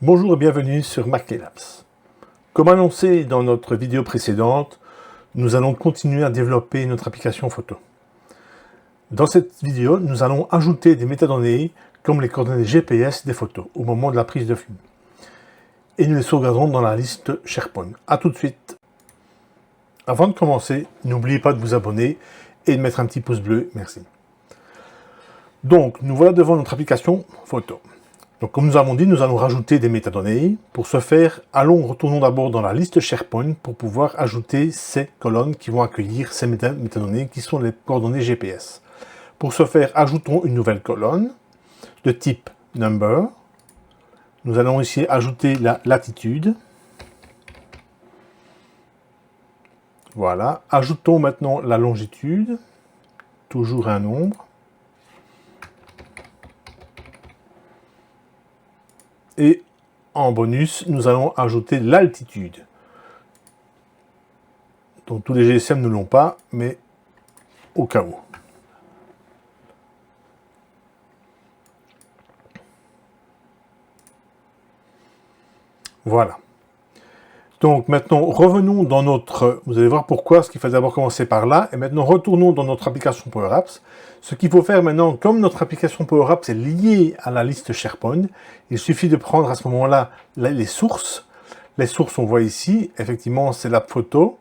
Bonjour et bienvenue sur MacLabs. Comme annoncé dans notre vidéo précédente, nous allons continuer à développer notre application photo. Dans cette vidéo, nous allons ajouter des métadonnées comme les coordonnées GPS des photos au moment de la prise de vue. Et nous les sauvegarderons dans la liste SharePoint. A tout de suite. Avant de commencer, n'oubliez pas de vous abonner et de mettre un petit pouce bleu, merci. Donc, nous voilà devant notre application photo. Donc, comme nous avons dit, nous allons rajouter des métadonnées. Pour ce faire, retournons d'abord dans la liste SharePoint pour pouvoir ajouter ces colonnes qui vont accueillir ces métadonnées qui sont les coordonnées GPS. Pour ce faire, ajoutons une nouvelle colonne de type number. Nous allons ici ajouter la latitude. Voilà. Ajoutons maintenant la longitude, toujours un nombre. Et en bonus, nous allons ajouter l'altitude. Donc tous les GSM ne l'ont pas, mais au cas où. Voilà. Donc maintenant, revenons dans notre... Vous allez voir pourquoi, parce qu'il fallait d'abord commencer par là. Et maintenant, retournons dans notre application Power Apps. Ce qu'il faut faire maintenant, comme notre application Power Apps est liée à la liste SharePoint, il suffit de prendre à ce moment-là les sources. Les sources, on voit ici, effectivement, c'est la photo.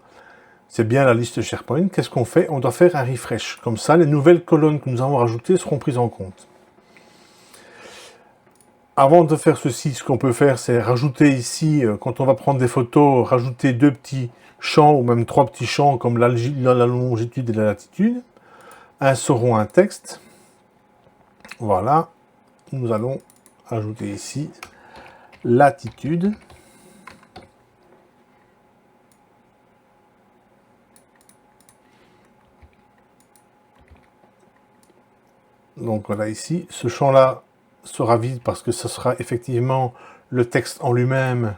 C'est bien la liste SharePoint. Qu'est-ce qu'on fait? On doit faire un refresh. Comme ça, les nouvelles colonnes que nous avons rajoutées seront prises en compte. Avant de faire ceci, ce qu'on peut faire, c'est rajouter ici, quand on va prendre des photos, rajouter deux petits champs, ou même trois petits champs, comme la longitude et la latitude. Insérons un texte. Voilà. Nous allons ajouter ici latitude. Donc voilà ici, ce champ-là sera vide parce que ce sera effectivement le texte en lui-même.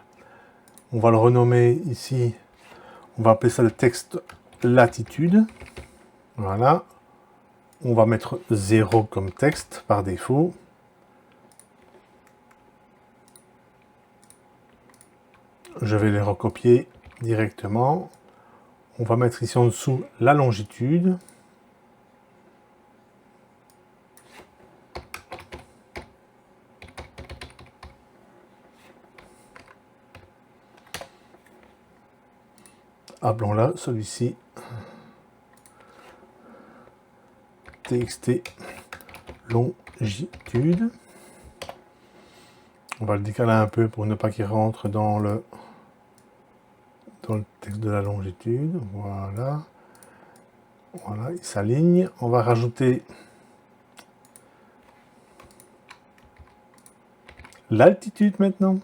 On va le renommer ici, on va appeler ça le texte latitude. Voilà. On va mettre 0 comme texte par défaut. Je vais les recopier directement. On va mettre ici en dessous la longitude. Appelons-la celui-ci txt longitude. On va le décaler un peu pour ne pas qu'il rentre dans le texte de la longitude. Voilà. Voilà, il s'aligne. On va rajouter l'altitude maintenant.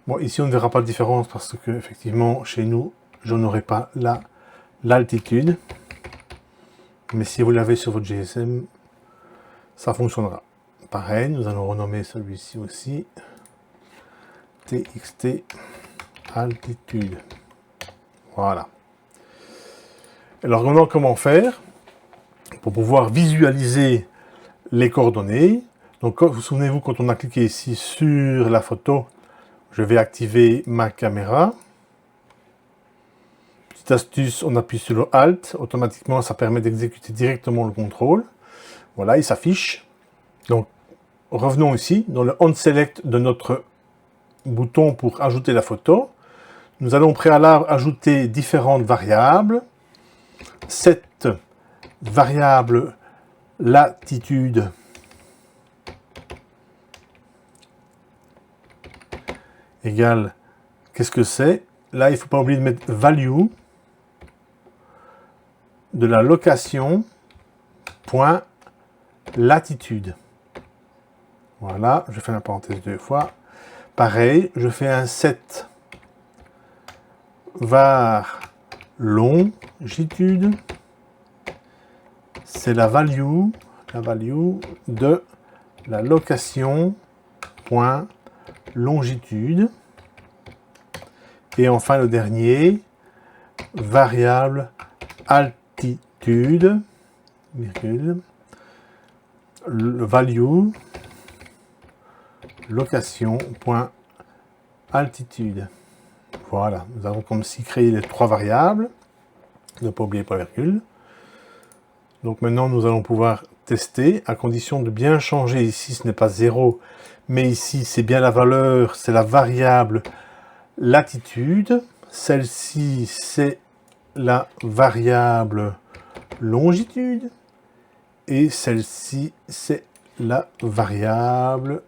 Bon, ici on ne verra pas de différence parce que effectivement chez nous, je n'aurai pas l'altitude. Mais si vous l'avez sur votre GSM, ça fonctionnera. Pareil, nous allons renommer celui-ci aussi txt altitude. Voilà. Alors maintenant, comment faire pour pouvoir visualiser les coordonnées? Donc, vous souvenez-vous, quand on a cliqué ici sur la photo, je vais activer ma caméra. Petite astuce, on appuie sur le Alt, automatiquement ça permet d'exécuter directement le contrôle. Voilà, il s'affiche. Donc, revenons ici, dans le On Select de notre bouton pour ajouter la photo. Nous allons au préalable ajouter différentes variables. Cette variable latitude égale, qu'est-ce que c'est? Là, il ne faut pas oublier de mettre value de la location point latitude. Voilà, je fais la parenthèse deux fois. Pareil, je fais un set var longitude. C'est la value de la location point longitude. Et enfin le dernier, variable altitude, virgule, value location.altitude. Voilà, nous avons comme si créé les trois variables. Ne pas oublier point virgule. Donc maintenant nous allons pouvoir tester à condition de bien changer. Ici ce n'est pas 0, mais ici c'est bien la valeur, c'est la variable latitude. Celle-ci c'est la variable longitude. Et celle-ci c'est la variable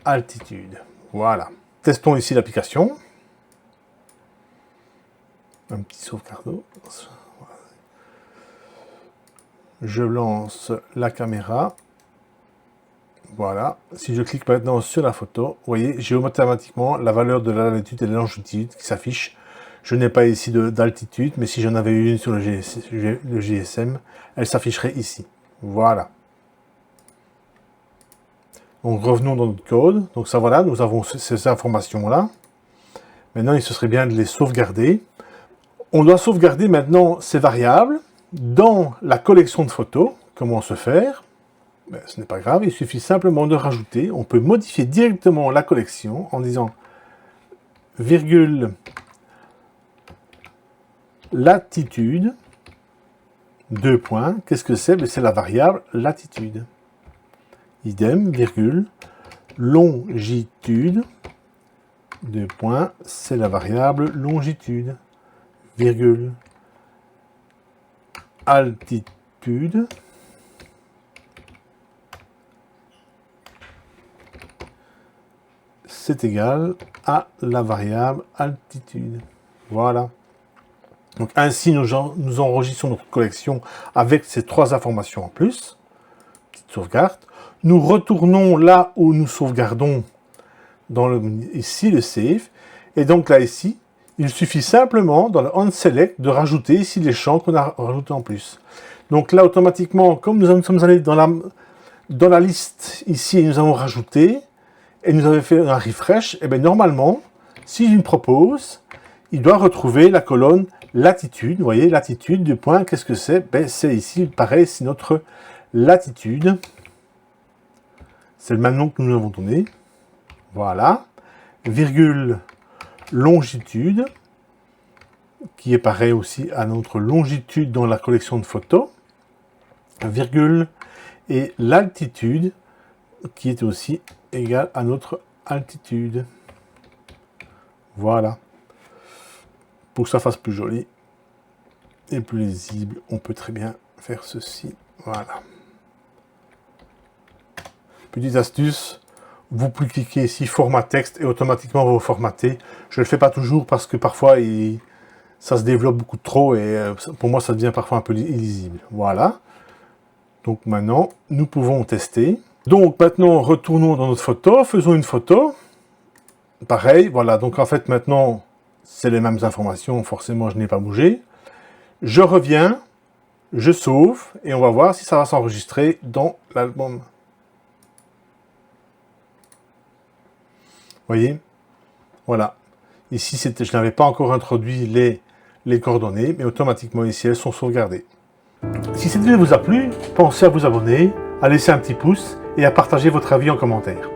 altitude. Voilà. Testons ici l'application. Un petit sauvegarde. Je lance la caméra. Voilà. Si je clique maintenant sur la photo, vous voyez, j'ai automatiquement la valeur de la latitude et de la longitude qui s'affiche. Je n'ai pas ici d'altitude, mais si j'en avais une sur le GSM, elle s'afficherait ici. Voilà. Donc revenons dans notre code. Donc ça voilà, nous avons ces informations-là. Maintenant, il serait bien de les sauvegarder. On doit sauvegarder maintenant ces variables dans la collection de photos. Comment se faire? Ben, ce n'est pas grave, il suffit simplement de rajouter. On peut modifier directement la collection en disant virgule latitude, deux points. Qu'est-ce que c'est? Ben, c'est la variable latitude. Idem, virgule, longitude, deux points, c'est la variable longitude. Virgule, altitude, c'est égal à la variable altitude. Voilà. Donc ainsi, nous enregistrons notre collection avec ces trois informations en plus. Petite sauvegarde. Nous retournons là où nous sauvegardons, ici le save. Et donc là, ici, il suffit simplement, dans le onSelect, de rajouter ici les champs qu'on a rajoutés en plus. Donc là, automatiquement, comme nous sommes allés dans la liste, ici, nous avons rajouté, et nous avons fait un refresh, et bien normalement, si je me propose, il doit retrouver la colonne latitude. Vous voyez, latitude, du point, qu'est-ce que c'est? Ben, c'est ici, pareil, c'est notre latitude. C'est le même nom que nous avons donné. Voilà. Virgule longitude, qui est pareil aussi à notre longitude dans la collection de photos, virgule, et l'altitude, qui est aussi égale à notre altitude. Voilà. Pour que ça fasse plus joli et plus lisible, on peut très bien faire ceci. Voilà. Petite astuce, vous pouvez cliquer ici format texte et automatiquement vous formatez. Je ne le fais pas toujours parce que parfois ça se développe beaucoup trop et pour moi ça devient parfois un peu illisible. Voilà. Donc maintenant nous pouvons tester. Donc maintenant retournons dans notre photo, faisons une photo. Pareil, voilà. Donc en fait maintenant c'est les mêmes informations, forcément je n'ai pas bougé. Je reviens, je sauve et on va voir si ça va s'enregistrer dans l'album. Voyez, voilà. Ici, je n'avais pas encore introduit les coordonnées, mais automatiquement ici, elles sont sauvegardées. Si cette vidéo vous a plu, pensez à vous abonner, à laisser un petit pouce et à partager votre avis en commentaire.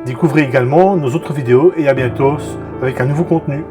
Découvrez également nos autres vidéos et à bientôt avec un nouveau contenu.